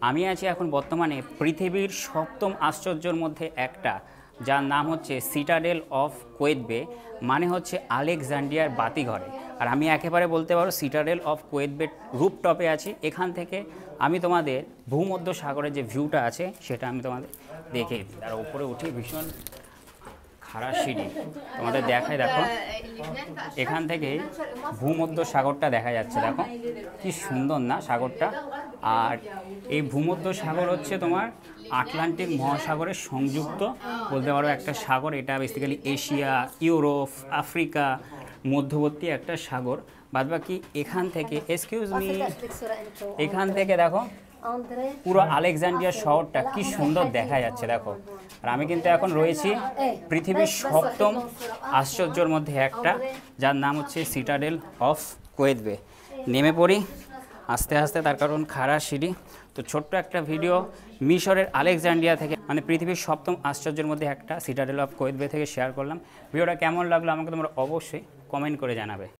আমি আছি এখন বর্তমানে পৃথিবীর সপ্তম আশ্চর্যের মধ্যে একটা, যার নাম হচ্ছে সিটাডেল অফ কোয়েতবে, মানে হচ্ছে আলেকজান্ড্রিয়ার বাতিঘরে। আর আমি একেবারে বলতে পারো সিটাডেল অফ কোয়েতবে রুপটপে আছি। এখান থেকে আমি তোমাদের ভূমধ্য সাগরের যে ভিউটা আছে সেটা আমি তোমাদের দেখে দিই। তার উপরে উঠে ভীষণ খাড়া সিঁড়ি তোমাদের দেখায়, দেখো এখান থেকে ভূমধ্য সাগরটা দেখা যাচ্ছে। দেখো কি সুন্দর না সাগরটা। আর এই ভূমধ্য সাগর হচ্ছে তোমার আটলান্টিক মহাসাগরের সংযুক্ত বলতে পারো একটা সাগর। এটা বেসিক্যালি এশিয়া, ইউরোপ, আফ্রিকা মধ্যবর্তী একটা সাগর। বাদবাকি এখান থেকে এক্সকিউজ মি, এখান থেকে দেখো পুরো আলেকজান্ড্রিয়া শহরটা কি সুন্দর দেখা যাচ্ছে। দেখো, আর আমি কিন্তু এখন রয়েছি পৃথিবীর সপ্তম আশ্চর্যের মধ্যে একটা, যার নাম হচ্ছে সিটাডেল অফ কোয়েতবে। নেমে পড়ি আস্তে আস্তে, তার কারণ খাড়া সিঁড়ি। তো ছোট্ট একটা ভিডিও মিশরের আলেকজান্ড্রিয়া থেকে, মানে পৃথিবীর সপ্তম আশ্চর্যের মধ্যে একটা সিটাডেল অফ কোয়েতবে থেকে শেয়ার করলাম। ভিডিওটা কেমন লাগলো আমাকে তোমরা অবশ্যই কমেন্ট করে জানাবে।